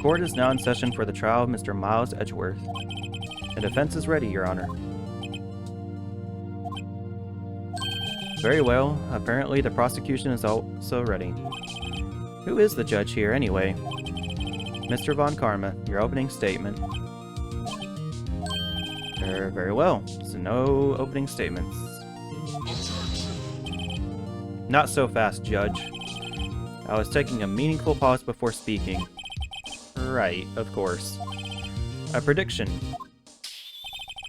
Court is now in session for the trial of Mr. Miles Edgeworth. The defense is ready, Your Honor. Very well. Apparently the prosecution is also ready. Who is the judge here, anyway? Mr. Von Karma, your opening statement. Very well. So no opening statements. Not so fast, Judge. I was taking a meaningful pause before speaking. Right, of course. A prediction.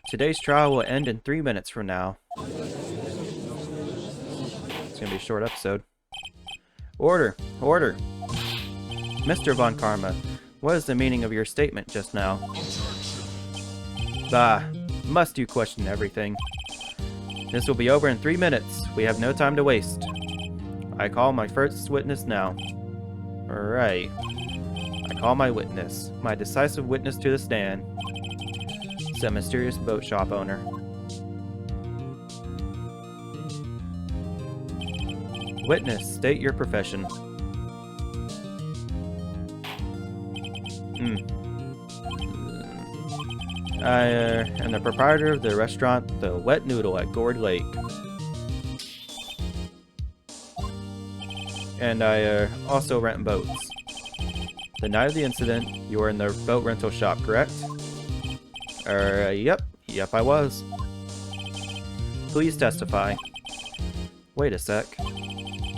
Today's trial will end in 3 minutes from now. It's gonna be a short episode. Order! Order! Mr. Von Karma, what is the meaning of your statement just now? Bah, must you question everything? This will be over in 3 minutes. We have no time to waste. I call my first witness now. Alright. I call my witness. My decisive witness to the stand. It's a mysterious boat shop owner. Witness, state your profession. I am the proprietor of the restaurant The Wet Noodle at Gourd Lake. And I also rent boats. The night of the incident, you were in the boat rental shop, correct? Yep. Yep, I was. Please testify. Wait a sec.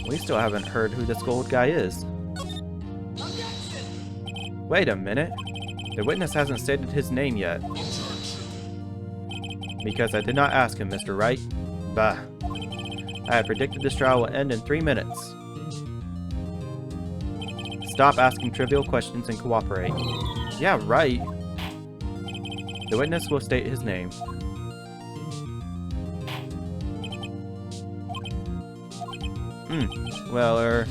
We still haven't heard who this gold guy is. Wait a minute. The witness hasn't stated his name yet. Because I did not ask him, Mr. Wright. Bah. I had predicted this trial will end in 3 minutes. Stop asking trivial questions and cooperate. Yeah, right. The witness will state his name. Well,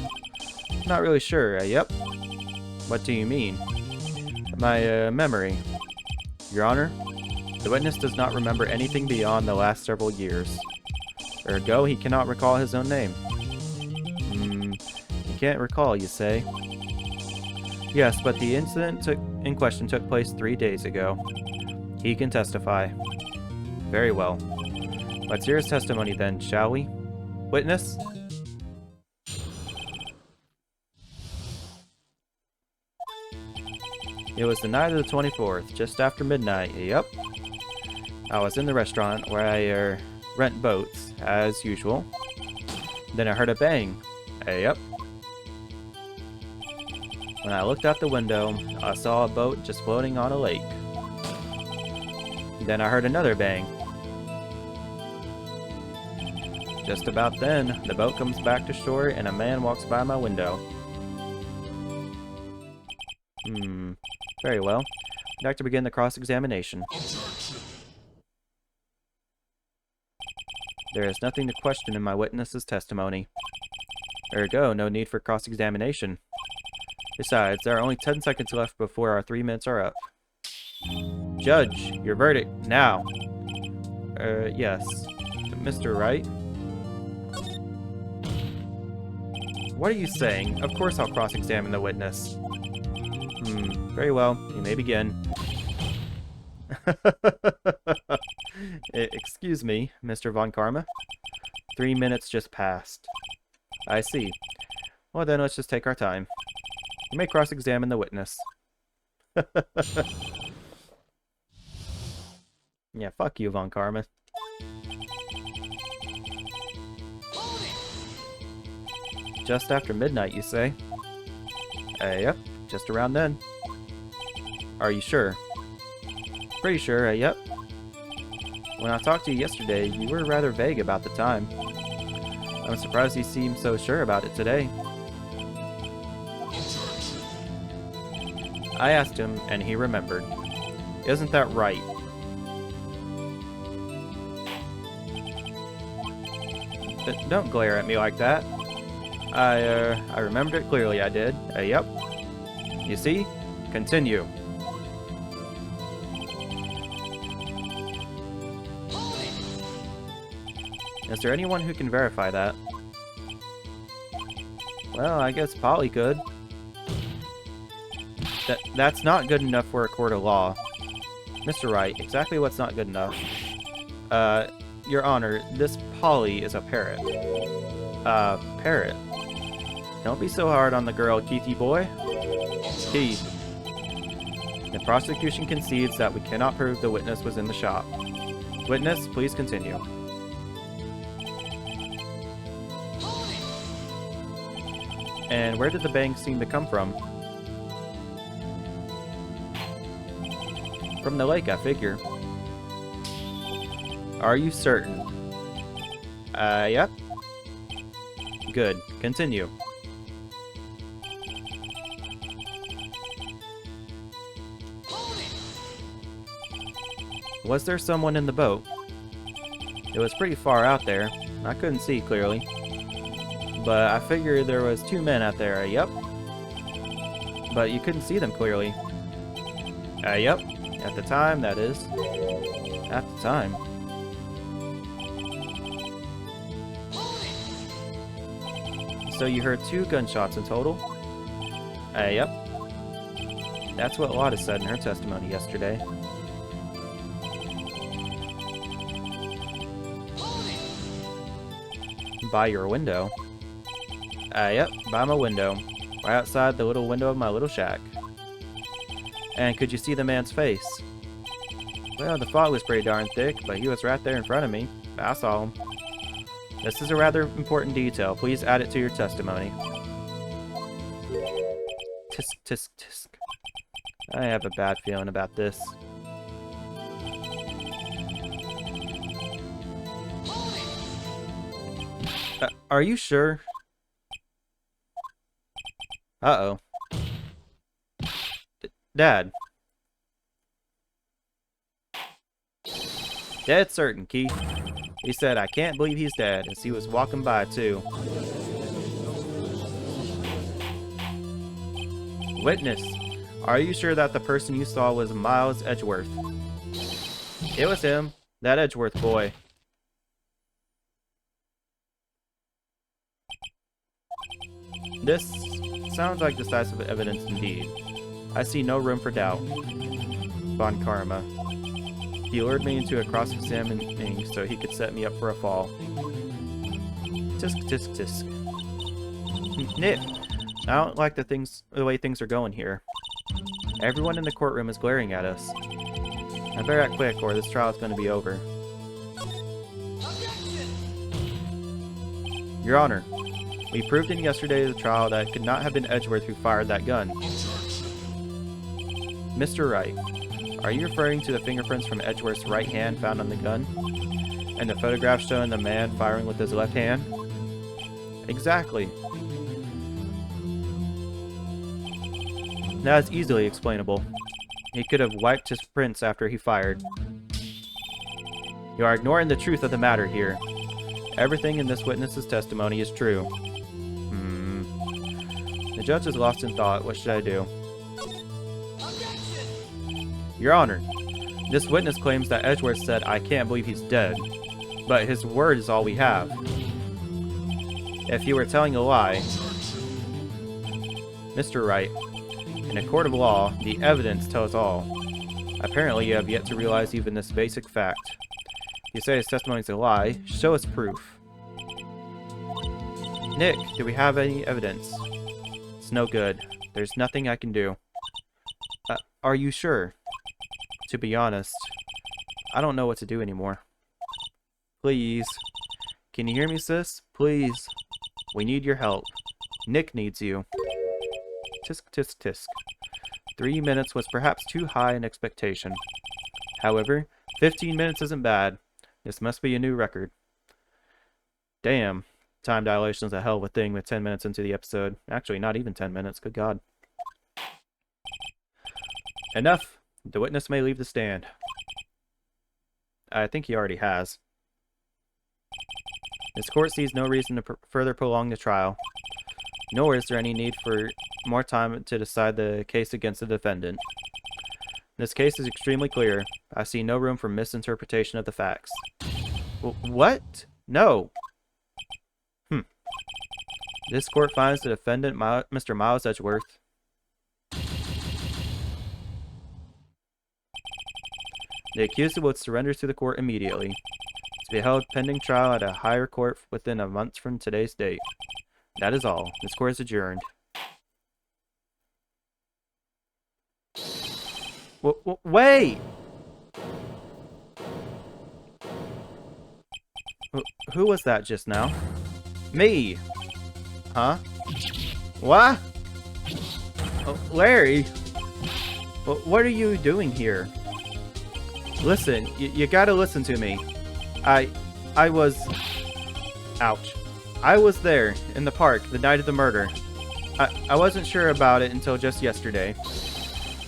not really sure. Yep. What do you mean? My, memory. Your Honor, the witness does not remember anything beyond the last several years. Ergo, he cannot recall his own name. He can't recall, you say? Yes, but the incident in question took place 3 days ago. He can testify. Very well. Let's hear his testimony then, shall we? Witness? It was the night of the 24th, just after midnight. Yep. I was in the restaurant where I rent boats, as usual. Then I heard a bang. Yep. When I looked out the window, I saw a boat just floating on a lake. Then I heard another bang. Just about then, the boat comes back to shore and a man walks by my window. Very well. I'd like to begin the cross-examination. There is nothing to question in my witness's testimony. Ergo, no need for cross-examination. Besides, there are only 10 seconds left before our 3 minutes are up. Judge, your verdict, now. Yes. Mr. Wright? What are you saying? Of course I'll cross-examine the witness. Very well. You may begin. Excuse me, Mr. Von Karma. 3 minutes just passed. I see. Well then, let's just take our time. You may cross-examine the witness. Yeah, fuck you, Von Karma. Just after midnight, you say? Yep, just around then. Are you sure? Pretty sure, yep. When I talked to you yesterday, you were rather vague about the time. I'm surprised you seem so sure about it today. I asked him, and he remembered. Isn't that right? Don't glare at me like that. I remembered it clearly, I did. Yep. You see? Continue. Is there anyone who can verify that? Well, I guess Polly could. That's not good enough for a court of law. Mr. Wright, exactly what's not good enough? Your Honor, this Polly is a parrot. Parrot? Don't be so hard on the girl, Keithy boy. Keith. The prosecution concedes that we cannot prove the witness was in the shop. Witness, please continue. And where did the bang seem to come from? From the lake, I figure. Are you certain? Yep. Good. Continue. Was there someone in the boat? It was pretty far out there. I couldn't see clearly. But I figured there was 2 men out there, yep. But you couldn't see them clearly. Yep. At the time, that is. At the time. So you heard 2 gunshots in total? Yep. That's what Lotta said in her testimony yesterday. By your window? Yep, by my window. Right outside the little window of my little shack. And could you see the man's face? Well, the fog was pretty darn thick, but he was right there in front of me. I saw him. This is a rather important detail. Please add it to your testimony. Tisk, tisk, tisk. I have a bad feeling about this. Are you sure? Uh-oh. Dad. Dead certain, Keith. He said, I can't believe he's dead, as he was walking by, too. Witness, are you sure that the person you saw was Miles Edgeworth? It was him, that Edgeworth boy. This sounds like decisive evidence indeed. I see no room for doubt. Von Karma. He lured me into a cross-examining so he could set me up for a fall. Tisk, tisk, tisk. Nick, I don't like the way things are going here. Everyone in the courtroom is glaring at us. I better act quick or this trial is going to be over. Your Honor, we proved in yesterday's trial that it could not have been Edgeworth who fired that gun. Mr. Wright, are you referring to the fingerprints from Edgeworth's right hand found on the gun? And the photograph showing the man firing with his left hand? Exactly. That is easily explainable. He could have wiped his prints after he fired. You are ignoring the truth of the matter here. Everything in this witness's testimony is true. The judge is lost in thought. What should I do? Your Honor, this witness claims that Edgeworth said, I can't believe he's dead. But his word is all we have. If he were telling a lie... Mr. Wright, in a court of law, the evidence tells all. Apparently you have yet to realize even this basic fact. You say his testimony is a lie. Show us proof. Nick, do we have any evidence? It's no good. There's nothing I can do. Are you sure? To be honest, I don't know what to do anymore. Please. Can you hear me, sis? Please. We need your help. Nick needs you. Tisk, tisk, tisk. 3 minutes was perhaps too high an expectation. However, 15 minutes isn't bad. This must be a new record. Damn. Time dilation is a hell of a thing with 10 minutes into the episode. Actually, not even 10 minutes. Good God. Enough. The witness may leave the stand. I think he already has. This court sees no reason to further prolong the trial. Nor is there any need for more time to decide the case against the defendant. This case is extremely clear. I see no room for misinterpretation of the facts. What? No. This court finds the defendant, Mr. Miles Edgeworth. The accused will surrender to the court immediately, to be held pending trial at a higher court within a month from today's date. That is all. This court is adjourned. Wait! Who was that just now? Me! Huh? What? Oh, Larry! What are you doing here? Listen, you gotta listen to me. I was... Ouch. I was there, in the park, the night of the murder. I wasn't sure about it until just yesterday.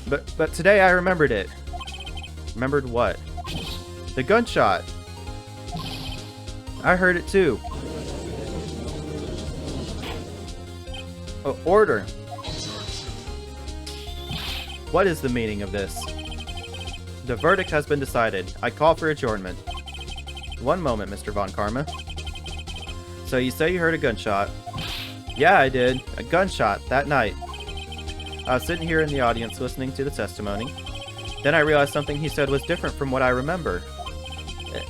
But today I remembered it. Remembered what? The gunshot. I heard it too. Oh, order. What is the meaning of this? The verdict has been decided. I call for adjournment. One moment, Mr. Von Karma. So you say you heard a gunshot? Yeah, I did. A gunshot that night. I was sitting here in the audience listening to the testimony. Then I realized something he said was different from what I remember.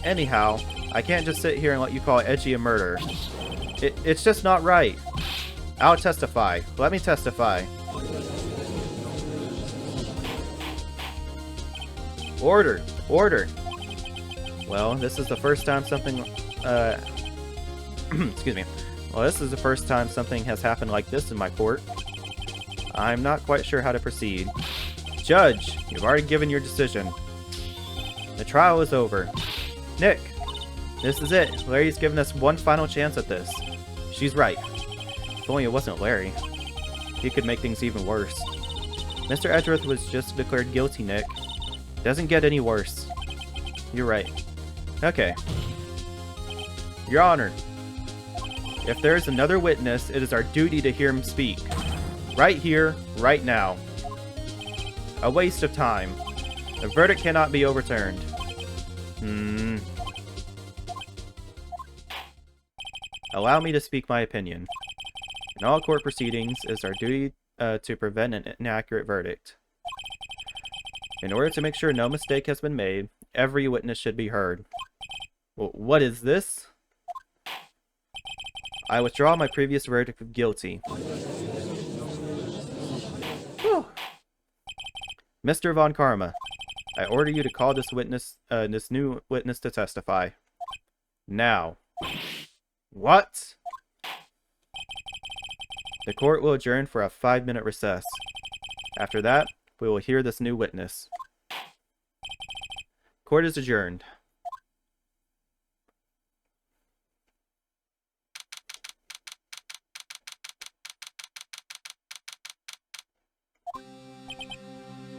Anyhow, I can't just sit here and let you call edgy a murder. It's just not right. I'll testify. Let me testify. Order! Order! Well, this is the first time something, excuse me. Well, this is the first time something has happened like this in my court. I'm not quite sure how to proceed. Judge, you've already given your decision. The trial is over. Nick, this is it. Larry's given us one final chance at this. She's right. If only it wasn't Larry. He could make things even worse. Mr. Edgeworth was just declared guilty, Nick. Doesn't get any worse. You're right. Okay. Your Honor, if there is another witness, it is our duty to hear him speak. Right here, right now. A waste of time. The verdict cannot be overturned. Allow me to speak my opinion. In all court proceedings, it is our duty to prevent an inaccurate verdict. In order to make sure no mistake has been made, every witness should be heard. Well, what is this? I withdraw my previous verdict of guilty. Whew. Mr. Von Karma, I order you to call this new witness to testify. Now. What? The court will adjourn for a 5-minute recess. After that, we will hear this new witness. Court is adjourned.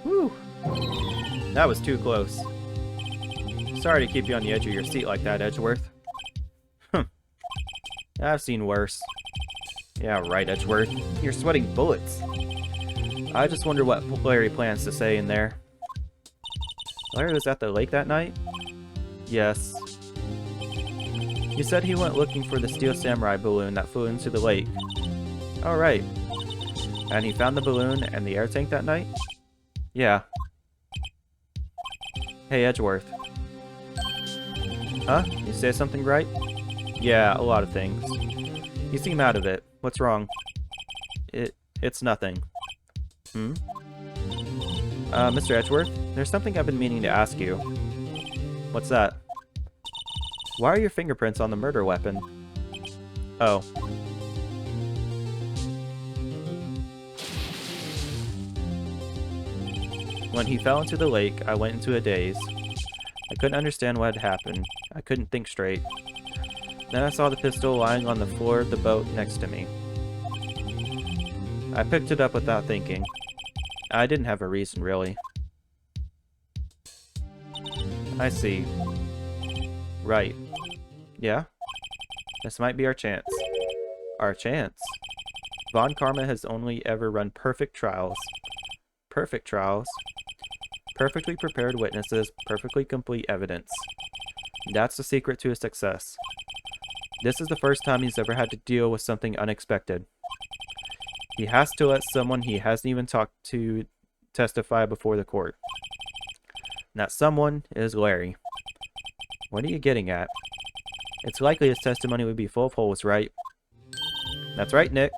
Whew. That was too close. Sorry to keep you on the edge of your seat like that, Edgeworth. I've seen worse. Yeah, right, Edgeworth. You're sweating bullets. I just wonder what Larry plans to say in there. Larry was at the lake that night? Yes. He said he went looking for the Steel Samurai balloon that flew into the lake. Oh, right. And he found the balloon and the air tank that night? Yeah. Hey, Edgeworth. Huh? You say something, right? Yeah, a lot of things. You seem out of it. What's wrong? It's nothing. Mr. Edgeworth, there's something I've been meaning to ask you. What's that? Why are your fingerprints on the murder weapon? Oh. When he fell into the lake, I went into a daze. I couldn't understand what had happened. I couldn't think straight. Then I saw the pistol lying on the floor of the boat next to me. I picked it up without thinking. I didn't have a reason, really. I see. Right. Yeah? This might be our chance. Our chance? Von Karma has only ever run perfect trials. Perfect trials? Perfectly prepared witnesses, perfectly complete evidence. That's the secret to his success. This is the first time he's ever had to deal with something unexpected. He has to let someone he hasn't even talked to testify before the court. And that someone is Larry. What are you getting at? It's likely his testimony would be full of holes, right? That's right, Nick.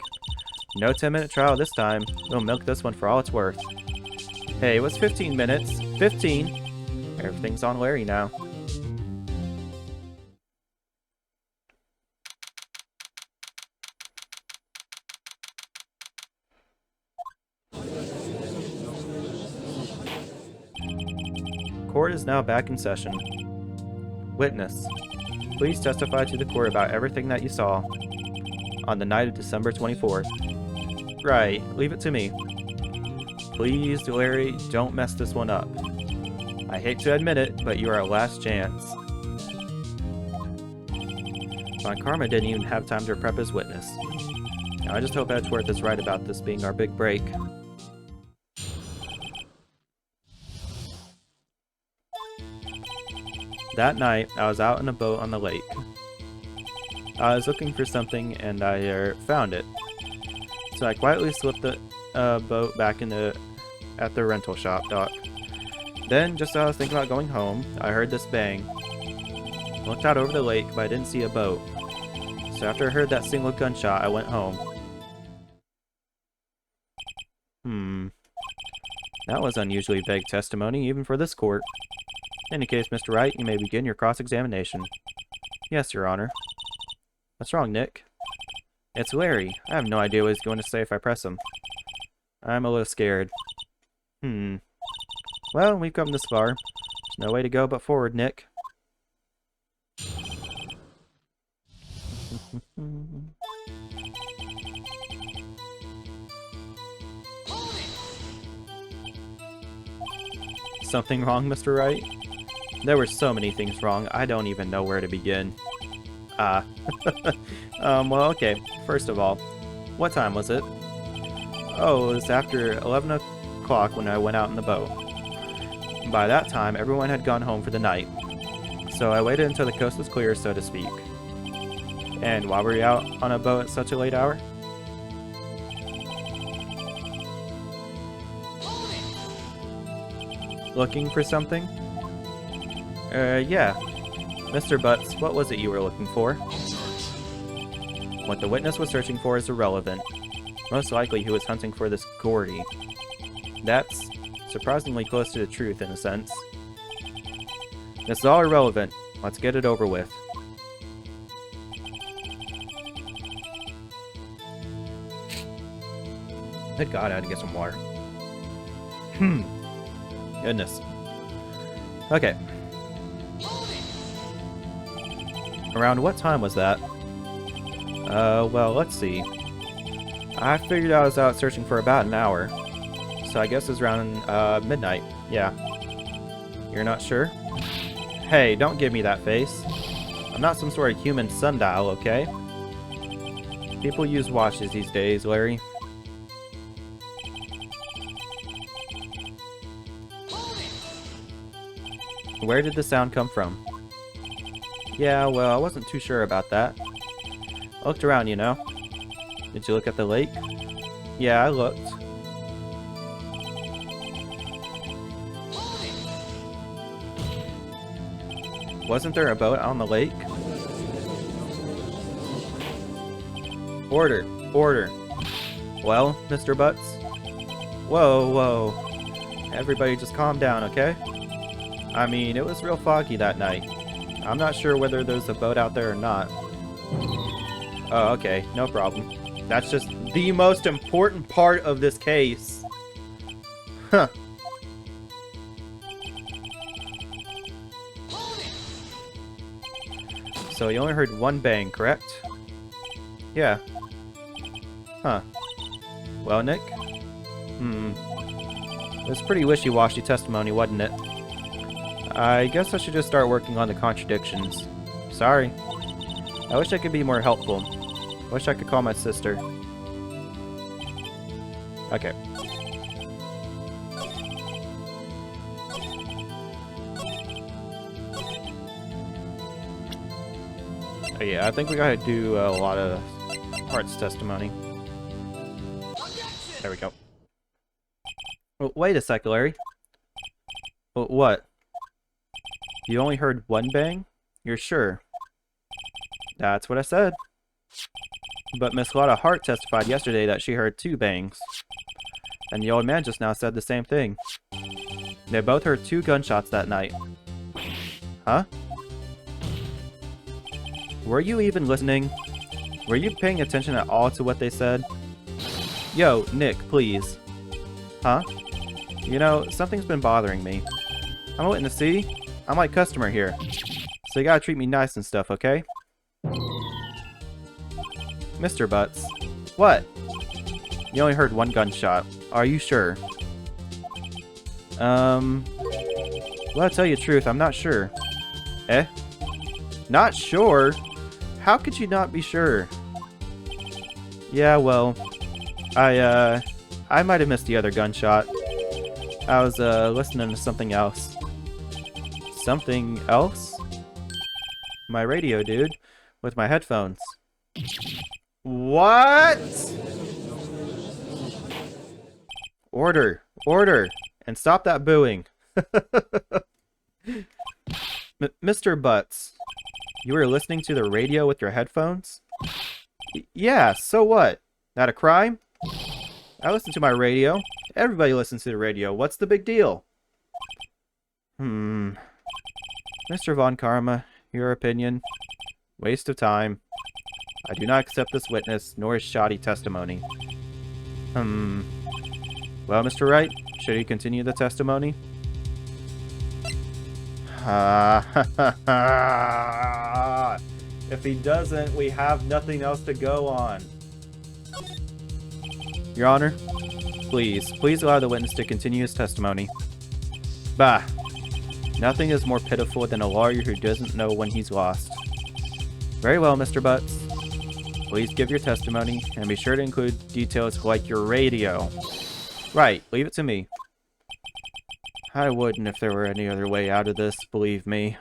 No 10-minute trial this time. We'll milk this one for all it's worth. Hey, it was 15 minutes. 15! Everything's on Larry now. Court is now back in session. Witness, please testify to the court about everything that you saw on the night of December 24th. Right, leave it to me. Please, Larry, don't mess this one up. I hate to admit it, but you are our last chance. Von Karma didn't even have time to prep his witness. Now I just hope Edgeworth is right about this being our big break. That night, I was out in a boat on the lake. I was looking for something and I found it. So I quietly slipped the boat back at the rental shop dock. Then, just as I was thinking about going home, I heard this bang. I looked out over the lake, but I didn't see a boat. So after I heard that single gunshot, I went home. That was unusually vague testimony, even for this court. In any case, Mr. Wright, you may begin your cross-examination. Yes, Your Honor. What's wrong, Nick? It's Larry. I have no idea what he's going to say if I press him. I'm a little scared. Well, we've come this far. There's no way to go but forward, Nick. Something wrong, Mr. Wright? There were so many things wrong, I don't even know where to begin. Well, okay. First of all, what time was it? Oh, it was after 11 o'clock when I went out in the boat. By that time, everyone had gone home for the night. So I waited until the coast was clear, so to speak. And why were you out on a boat at such a late hour? Looking for something? Yeah. Mr. Butts, what was it you were looking for? What the witness was searching for is irrelevant. Most likely he was hunting for this Gordy. That's surprisingly close to the truth, in a sense. This is all irrelevant. Let's get it over with. Good God, I had to get some water. Goodness. Okay. Around what time was that? Well, let's see. I figured I was out searching for about an hour. So I guess it was around, midnight. Yeah. You're not sure? Hey, don't give me that face. I'm not some sort of human sundial, okay? People use watches these days, Larry. Where did the sound come from? Yeah, well, I wasn't too sure about that. I looked around, you know. Did you look at the lake? Yeah, I looked. Wasn't there a boat on the lake? Order! Order! Well, Mr. Butts? Whoa, whoa. Everybody just calm down, okay? I mean, it was real foggy that night. I'm not sure whether there's a boat out there or not. Oh, okay. No problem. That's just the most important part of this case. Huh. So you only heard one bang, correct? Yeah. Huh. Well, Nick? It was pretty wishy-washy testimony, wasn't it? I guess I should just start working on the contradictions. Sorry. I wish I could be more helpful. Wish I could call my sister. Okay. Oh, yeah, I think we gotta do a lot of parts testimony. There we go. Oh, wait a sec, Larry. What? You only heard one bang? You're sure? That's what I said. But Miss Lotta Hart testified yesterday that she heard 2 bangs. And the old man just now said the same thing. They both heard 2 gunshots that night. Huh? Were you even listening? Were you paying attention at all to what they said? Yo, Nick, please. Huh? You know, something's been bothering me. I'm a witness, see? I'm like customer here. So you gotta treat me nice and stuff, okay? Mr. Butts. What? You only heard 1 gunshot. Are you sure? Well, I'll tell you the truth, I'm not sure. Eh? Not sure? How could you not be sure? Yeah, well, I might have missed the other gunshot. I was, listening to something else. Something else? My radio, dude. With my headphones. What? Order! Order! And stop that booing. Mr. Butts, you were listening to the radio with your headphones? Yeah, so what? Not a crime? I listen to my radio. Everybody listens to the radio. What's the big deal? Mr. Von Karma, your opinion? Waste of time. I do not accept this witness, nor his shoddy testimony. Well, Mr. Wright, should he continue the testimony? If he doesn't, we have nothing else to go on. Your Honor, please allow the witness to continue his testimony. Bah! Nothing is more pitiful than a lawyer who doesn't know when he's lost. Very well, Mr. Butts. Please give your testimony, and be sure to include details like your radio. Right, leave it to me. I wouldn't if there were any other way out of this, believe me.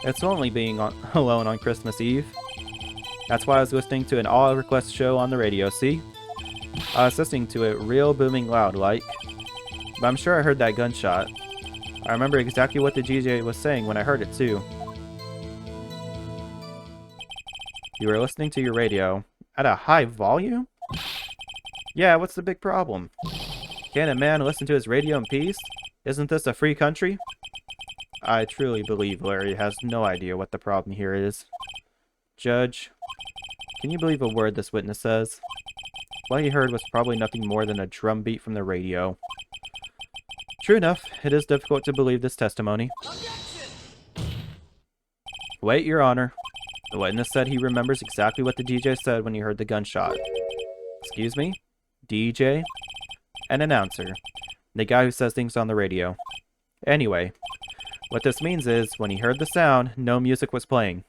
It's lonely being alone on Christmas Eve. That's why I was listening to an all-request show on the radio, see? I was listening to it real booming loud, like. But I'm sure I heard that gunshot. I remember exactly what the DJ was saying when I heard it, too. You were listening to your radio at a high volume? Yeah, what's the big problem? Can't a man listen to his radio in peace? Isn't this a free country? I truly believe Larry has no idea what the problem here is. Judge, can you believe a word this witness says? What he heard was probably nothing more than a drum beat from the radio. True enough, it is difficult to believe this testimony. Wait, Your Honor. The witness said he remembers exactly what the DJ said when he heard the gunshot. Excuse me? DJ? An announcer. The guy who says things on the radio. Anyway, what this means is, when he heard the sound, no music was playing.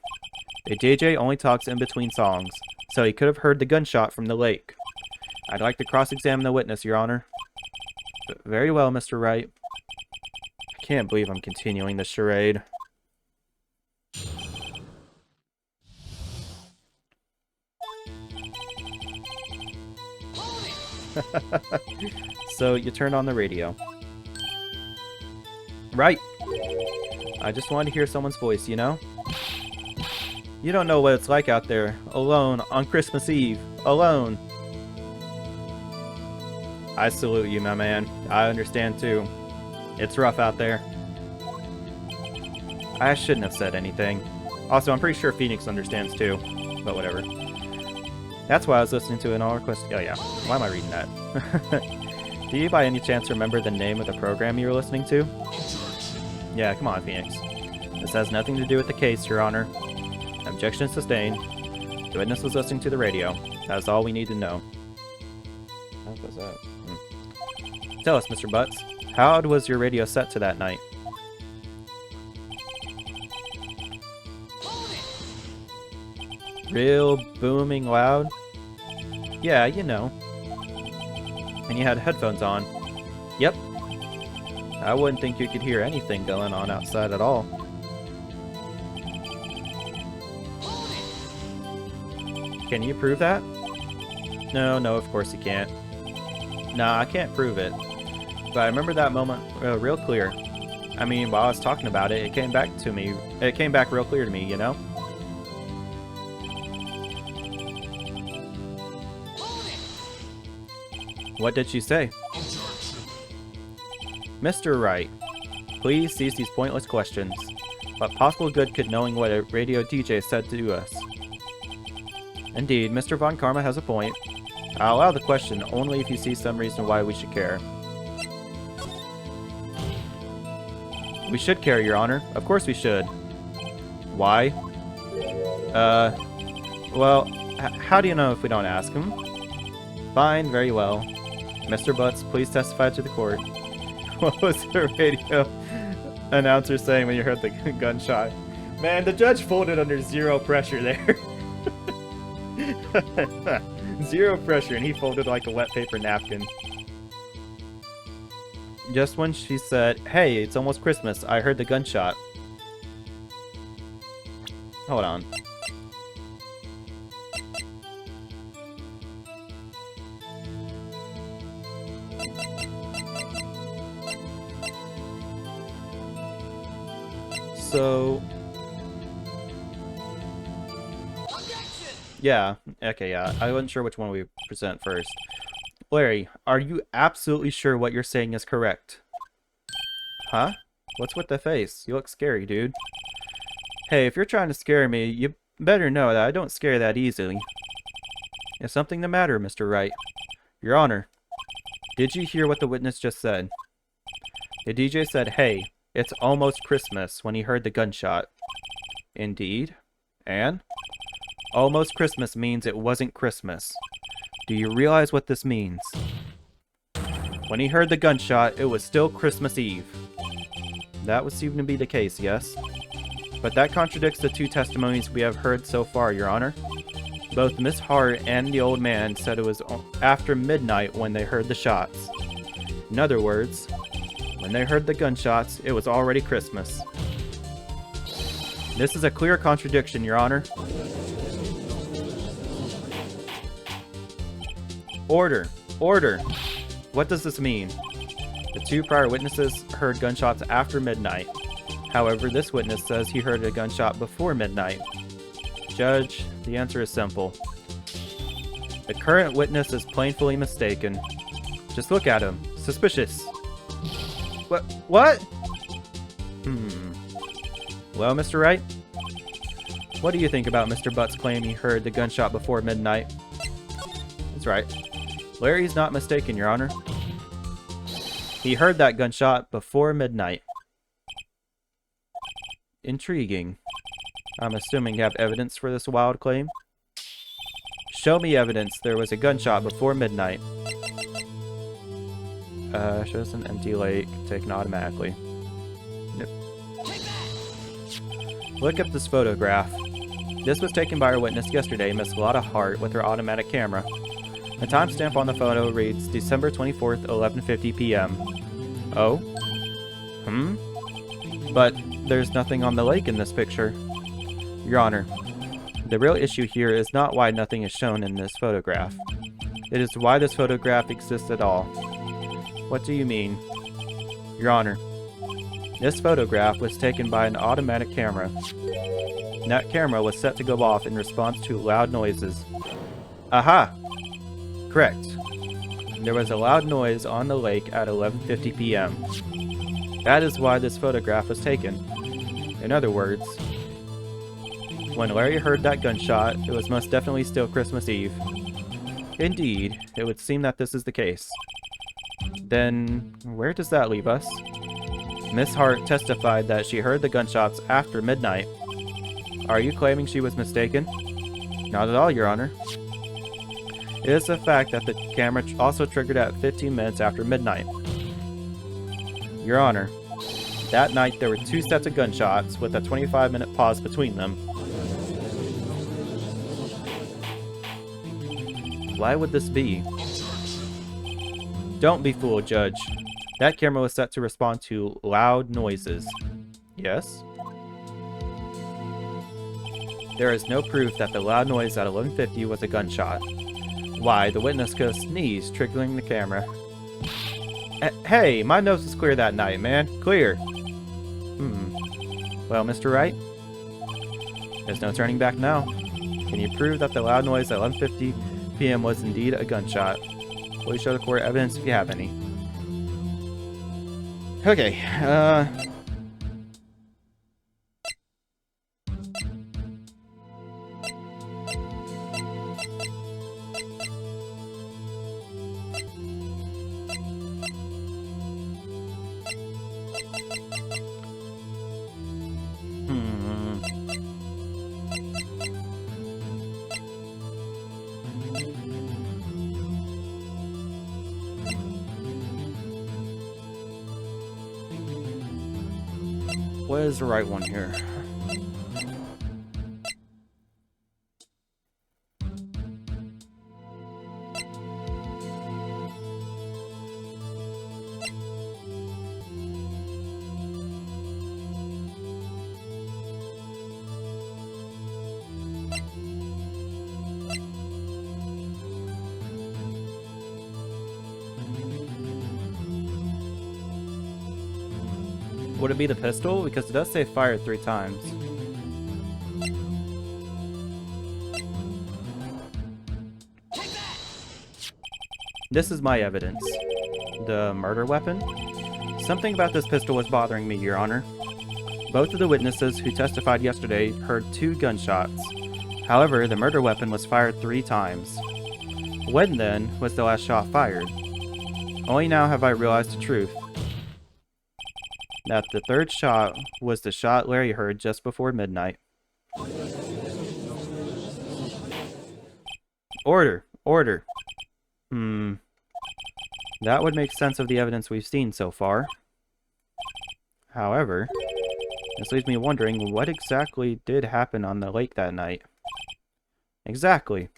The DJ only talks in between songs, so he could have heard the gunshot from the lake. I'd like to cross-examine the witness, Your Honor. Very well, Mr. Wright. I can't believe I'm continuing this charade. So, you turn on the radio. Right. I just wanted to hear someone's voice, you know? You don't know what it's like out there, alone, on Christmas Eve, alone. I salute you, my man. I understand, too. It's rough out there. I shouldn't have said anything. Also, I'm pretty sure Phoenix understands, too. But whatever. That's why I was listening to an all-request... Oh, yeah. Why am I reading that? Do you by any chance remember the name of the program you were listening to? Yeah, come on, Phoenix. This has nothing to do with the case, Your Honor. Objection sustained. The witness was listening to the radio. That's all we need to know. How was that? Tell us, Mr. Butts. How was your radio set to that night? Real booming loud? Yeah, you know. And you had headphones on. Yep. I wouldn't think you could hear anything going on outside at all. Can you prove that? No, of course you can't. Nah, I can't prove it. But I remember that moment real clear. I mean, while I was talking about it, it came back to me. It came back real clear to me, you know? What did she say? Mr. Wright, please cease these pointless questions. What possible good could knowing what a radio DJ said to us? Indeed, Mr. Von Karma has a point. I'll allow the question only if you see some reason why we should care. We should care, Your Honor. Of course we should. Why? Well, how do you know if we don't ask him? Fine, very well. Mr. Butts, please testify to the court. What was the radio announcer saying when you heard the gunshot? Man, the judge folded under zero pressure there. Zero pressure, and he folded like a wet paper napkin. Just when she said, "Hey, it's almost Christmas," I heard the gunshot. Hold on. So... yeah, okay, yeah. I wasn't sure which one we present first. Larry, are you absolutely sure what you're saying is correct? Huh? What's with the face? You look scary, dude. Hey, if you're trying to scare me, you better know that I don't scare that easily. Is something the matter, Mr. Wright? Your Honor, did you hear what the witness just said? The DJ said, "Hey, it's almost Christmas," when he heard the gunshot. Indeed. And? Almost Christmas means it wasn't Christmas. Do you realize what this means? When he heard the gunshot, it was still Christmas Eve. That would seem to be the case, yes? But that contradicts the two testimonies we have heard so far, Your Honor. Both Miss Hart and the old man said it was after midnight when they heard the shots. In other words, when they heard the gunshots, it was already Christmas. This is a clear contradiction, Your Honor. Order! Order! What does this mean? The two prior witnesses heard gunshots after midnight. However, this witness says he heard a gunshot before midnight. Judge, the answer is simple. The current witness is plainly mistaken. Just look at him. Suspicious. What? Well, Mr. Wright? What do you think about Mr. Butt's claim he heard the gunshot before midnight? That's right. Larry's not mistaken, Your Honor. He heard that gunshot before midnight. Intriguing. I'm assuming you have evidence for this wild claim? Show me evidence there was a gunshot before midnight. Shows an empty lake, taken automatically. Nope. Look up this photograph. This was taken by our witness yesterday, Miss Lotta Hart, with her automatic camera. The timestamp on the photo reads December 24th, 11:50 p.m. Oh? But there's nothing on the lake in this picture. Your Honor, the real issue here is not why nothing is shown in this photograph. It is why this photograph exists at all. What do you mean? Your Honor, this photograph was taken by an automatic camera. And that camera was set to go off in response to loud noises. Aha! Correct. There was a loud noise on the lake at 11:50 p.m. That is why this photograph was taken. In other words, when Larry heard that gunshot, it was most definitely still Christmas Eve. Indeed, it would seem that this is the case. Then, where does that leave us? Miss Hart testified that she heard the gunshots after midnight. Are you claiming she was mistaken? Not at all, Your Honor. It is a fact that the camera also triggered at 15 minutes after midnight. Your Honor, that night there were two sets of gunshots with a 25-minute pause between them. Why would this be? Don't be fooled, Judge. That camera was set to respond to loud noises. Yes? There is no proof that the loud noise at 11:50 was a gunshot. Why, the witness could have sneezed, triggering the camera. Hey, my nose was clear that night, man. Clear. Well, Mr. Wright? There's no turning back now. Can you prove that the loud noise at 11:50 p.m. was indeed a gunshot? Please show the court evidence if you have any. Okay, what is the right one here? Would it be the pistol? Because it does say fired 3 times. This is my evidence. The murder weapon? Something about this pistol was bothering me, Your Honor. Both of the witnesses who testified yesterday heard 2 gunshots. However, the murder weapon was fired 3 times. When, then, was the last shot fired? Only now have I realized the truth. That the 3rd shot was the shot Larry heard just before midnight. Order! Order! That would make sense of the evidence we've seen so far. However, this leaves me wondering what exactly did happen on the lake that night. Exactly.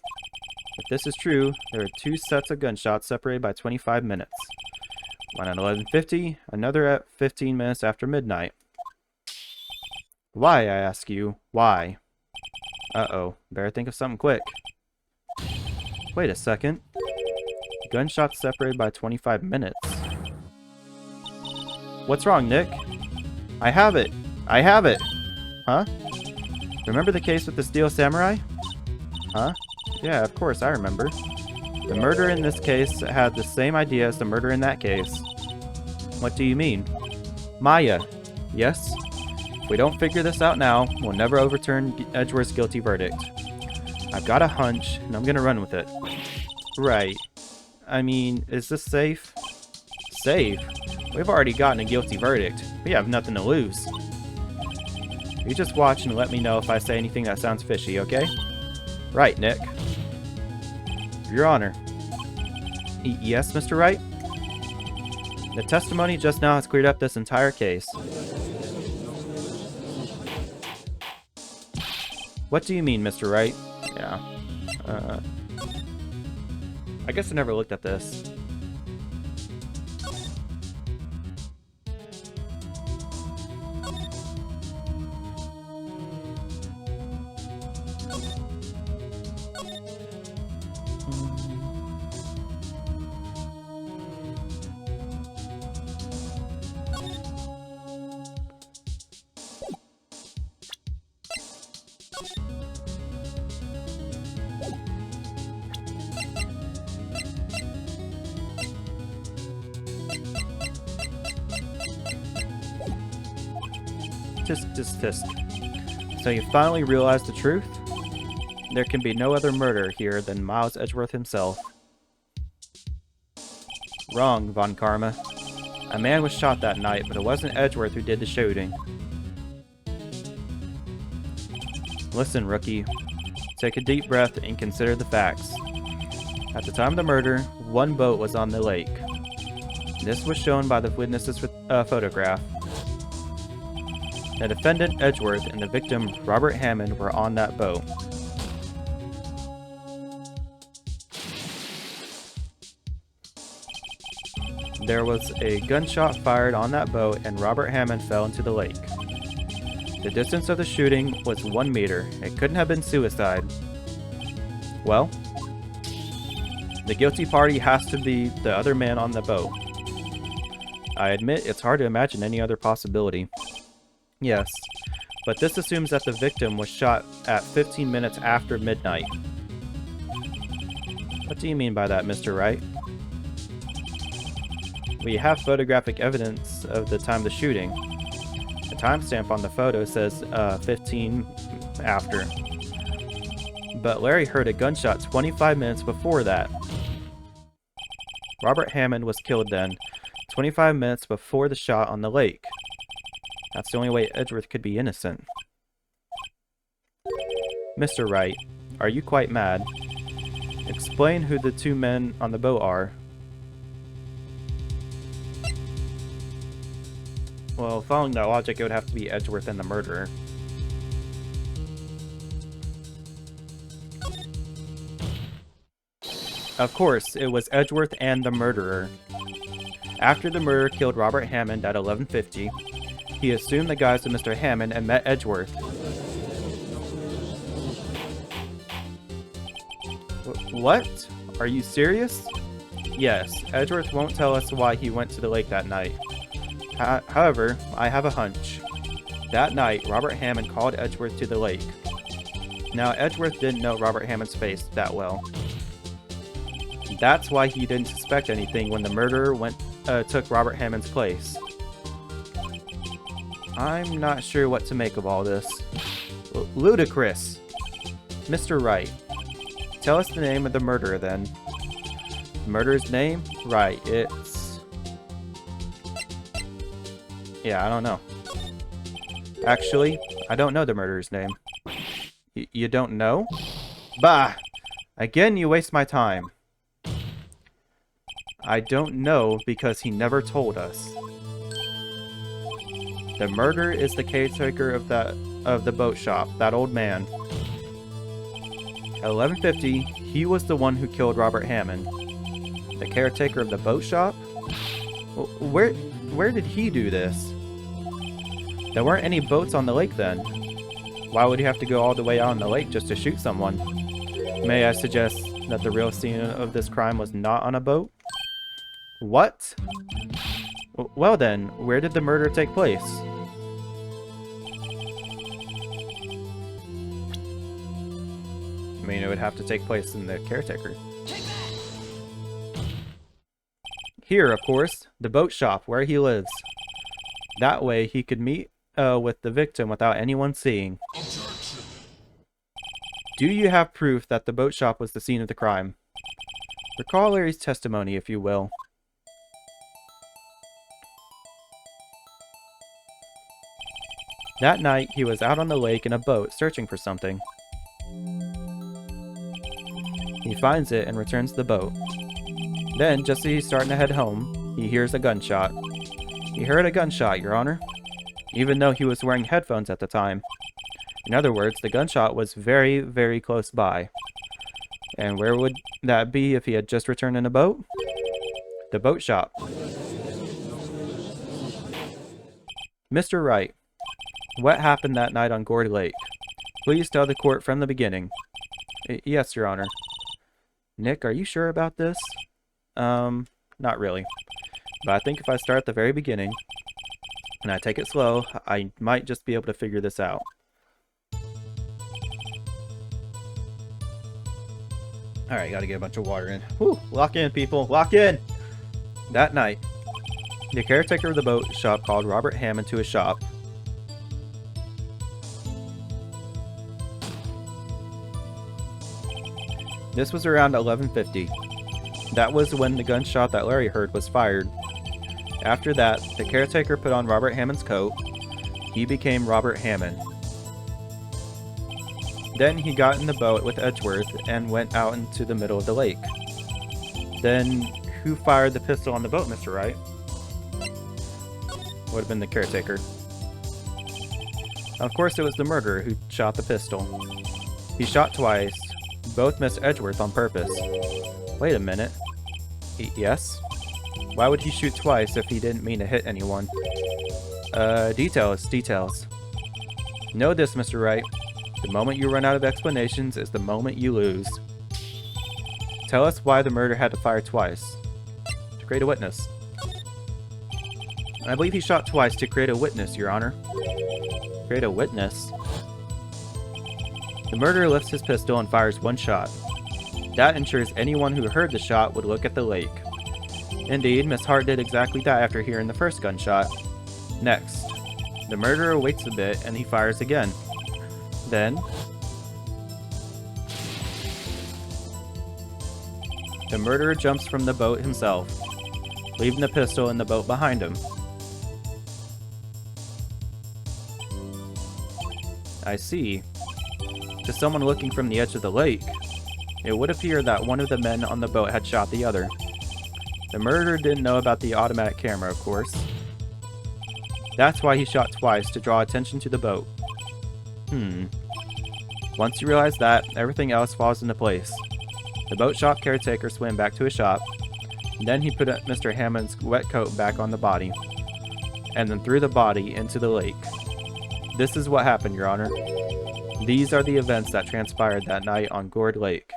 If this is true, there are 2 sets of gunshots separated by 25 minutes. One at 11:50, another at 15 minutes after midnight. Why, I ask you, why? Uh-oh, better think of something quick. Wait a second. Gunshots separated by 25 minutes. What's wrong, Nick? I have it! I have it! Huh? Remember the case with the Steel Samurai? Huh? Yeah, of course, I remember. The murderer in this case had the same idea as the murderer in that case. What do you mean? Maya. Yes? If we don't figure this out now, we'll never overturn Edgeworth's guilty verdict. I've got a hunch, and I'm gonna run with it. Right. I mean, is this safe? Safe? We've already gotten a guilty verdict. We have nothing to lose. You just watch and let me know if I say anything that sounds fishy, okay? Right, Nick. Your Honor. Yes, Mr. Wright? The testimony just now has cleared up this entire case. What do you mean, Mr. Wright? Yeah. I guess I never looked at this. Tisk. So you finally realized the truth? There can be no other murderer here than Miles Edgeworth himself. Wrong, Von Karma. A man was shot that night, but it wasn't Edgeworth who did the shooting. Listen, rookie. Take a deep breath and consider the facts. At the time of the murder, 1 boat was on the lake. This was shown by the witness's photograph. The defendant, Edgeworth, and the victim, Robert Hammond, were on that boat. There was a gunshot fired on that boat and Robert Hammond fell into the lake. The distance of the shooting was 1 meter. It couldn't have been suicide. Well? The guilty party has to be the other man on the boat. I admit it's hard to imagine any other possibility. Yes, but this assumes that the victim was shot at 15 minutes after midnight. What do you mean by that, Mr. Wright? We have photographic evidence of the time of the shooting. The timestamp on the photo says 15 after. But Larry heard a gunshot 25 minutes before that. Robert Hammond was killed then, 25 minutes before the shot on the lake. That's the only way Edgeworth could be innocent. Mr. Wright, are you quite mad? Explain who the two men on the boat are. Well, following that logic, it would have to be Edgeworth and the murderer. Of course, it was Edgeworth and the murderer. After the murderer killed Robert Hammond at 11:50, he assumed the guise of Mr. Hammond and met Edgeworth. What? Are you serious? Yes, Edgeworth won't tell us why he went to the lake that night. However, I have a hunch. That night, Robert Hammond called Edgeworth to the lake. Now, Edgeworth didn't know Robert Hammond's face that well. That's why he didn't suspect anything when the murderer took Robert Hammond's place. I'm not sure what to make of all this. Ludicrous! Mr. Wright, tell us the name of the murderer then. The murderer's name? Right, it's... Yeah, I don't know. Actually, I don't know the murderer's name. You don't know? Bah! Again, you waste my time. I don't know because he never told us. The murderer is the caretaker of the boat shop, that old man. At 11:50, he was the one who killed Robert Hammond. The caretaker of the boat shop? Where did he do this? There weren't any boats on the lake then. Why would he have to go all the way out on the lake just to shoot someone? May I suggest that the real scene of this crime was not on a boat? What? Well then, where did the murder take place? I mean, it would have to take place in the caretaker. Here, of course, the boat shop where he lives. That way he could meet with the victim without anyone seeing. Do you have proof that the boat shop was the scene of the crime? Recall Larry's testimony, if you will. That night, he was out on the lake in a boat searching for something. He finds it and returns to the boat. Then, just as he's starting to head home, he hears a gunshot. He heard a gunshot, Your Honor, even though he was wearing headphones at the time. In other words, the gunshot was very, very close by. And where would that be if he had just returned in a boat? The boat shop. Mr. Wright, what happened that night on Gourd Lake? Please tell the court from the beginning. Yes, Your Honor. Nick, are you sure about this? Not really. But I think if I start at the very beginning, and I take it slow, I might just be able to figure this out. Alright, gotta get a bunch of water in. Whew, lock in, people, lock in! That night, the caretaker of the boat shop called Robert Hammond to his shop. This was around 11:50. That was when the gunshot that Larry heard was fired. After that, the caretaker put on Robert Hammond's coat. He became Robert Hammond. Then he got in the boat with Edgeworth and went out into the middle of the lake. Then, who fired the pistol on the boat, Mr. Wright? Would have been the caretaker. Of course, it was the murderer who shot the pistol. He shot twice. Both missed Edgeworth on purpose. Wait a minute. Yes? Why would he shoot twice if he didn't mean to hit anyone? Details. Know this, Mr. Wright. The moment you run out of explanations is the moment you lose. Tell us why the murderer had to fire twice. To create a witness. I believe he shot twice to create a witness, Your Honor. Create a witness? The murderer lifts his pistol and fires one shot. That ensures anyone who heard the shot would look at the lake. Indeed, Miss Hart did exactly that after hearing the first gunshot. Next, the murderer waits a bit and he fires again. Then, the murderer jumps from the boat himself, leaving the pistol in the boat behind him. I see. To someone looking from the edge of the lake, it would appear that one of the men on the boat had shot the other. The murderer didn't know about the automatic camera, of course. That's why he shot twice, to draw attention to the boat. Once you realize that, everything else falls into place. The boat shop caretaker swam back to his shop. Then he put Mr. Hammond's wet coat back on the body, and then threw the body into the lake. This is what happened, Your Honor. These are the events that transpired that night on Gourd Lake.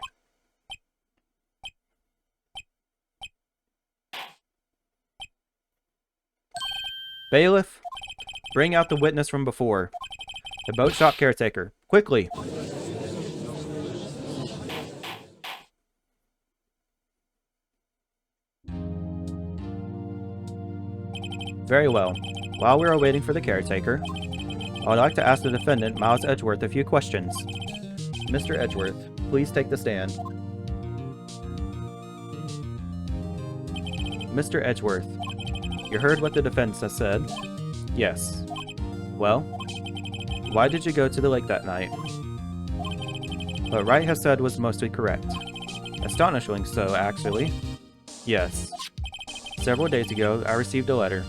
Bailiff, bring out the witness from before. The boat shop caretaker. Quickly! Very well. While we are waiting for the caretaker, I would like to ask the defendant, Miles Edgeworth, a few questions. Mr. Edgeworth, please take the stand. Mr. Edgeworth, you heard what the defense has said? Yes. Well, why did you go to the lake that night? What Wright has said was mostly correct. Astonishingly so, actually. Yes. Several days ago, I received a letter.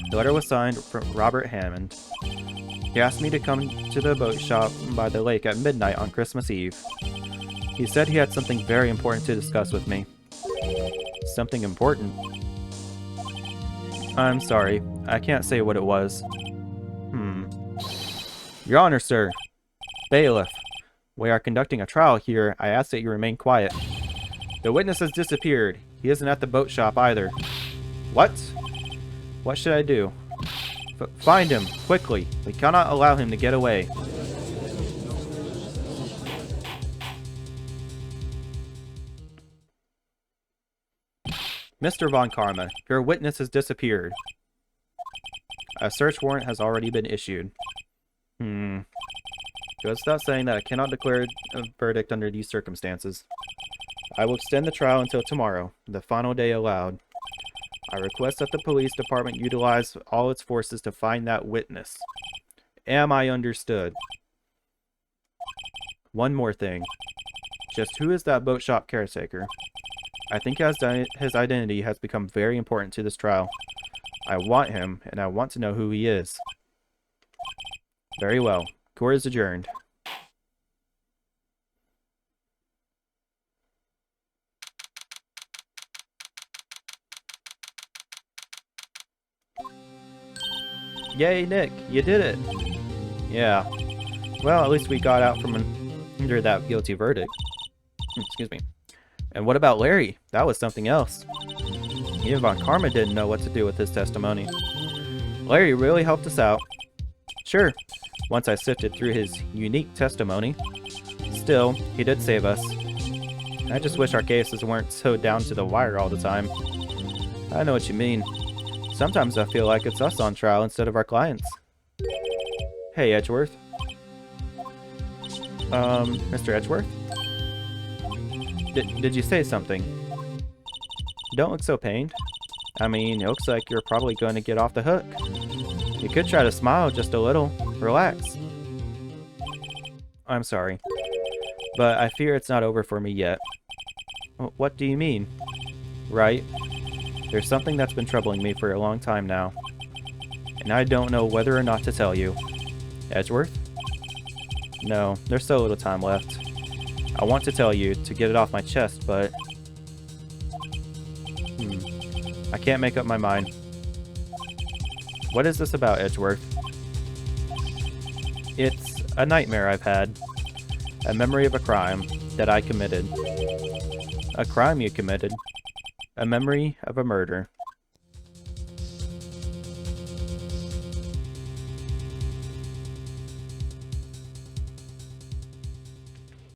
The letter was signed from Robert Hammond. He asked me to come to the boat shop by the lake at midnight on Christmas Eve. He said he had something very important to discuss with me. Something important? I'm sorry, I can't say what it was. Your Honor, sir. Bailiff, we are conducting a trial here. I ask that you remain quiet. The witness has disappeared. He isn't at the boat shop either. What? What should I do? Find him, quickly. We cannot allow him to get away. Mr. Von Karma, your witness has disappeared. A search warrant has already been issued. Goes without saying that I cannot declare a verdict under these circumstances. I will extend the trial until tomorrow, the final day allowed. I request that the police department utilize all its forces to find that witness. Am I understood? One more thing. Just who is that boat shop caretaker? I think his identity has become very important to this trial. I want him, and I want to know who he is. Very well. Court is adjourned. Yay, Nick, you did it! Yeah. Well, at least we got out from under that guilty verdict. Excuse me. And what about Larry? That was something else. Even Von Karma didn't know what to do with his testimony. Larry really helped us out. Sure, once I sifted through his unique testimony. Still, he did save us. I just wish our cases weren't so down to the wire all the time. I know what you mean. Sometimes I feel like it's us on trial instead of our clients. Hey, Edgeworth. Mr. Edgeworth? Did you say something? You don't look so pained. I mean, it looks like you're probably going to get off the hook. You could try to smile just a little. Relax. I'm sorry, but I fear it's not over for me yet. What do you mean? Right. There's something that's been troubling me for a long time now, and I don't know whether or not to tell you. Edgeworth? No, there's so little time left. I want to tell you to get it off my chest, but... I can't make up my mind. What is this about, Edgeworth? It's a nightmare I've had. A memory of a crime that I committed. A crime you committed. A memory of a murder.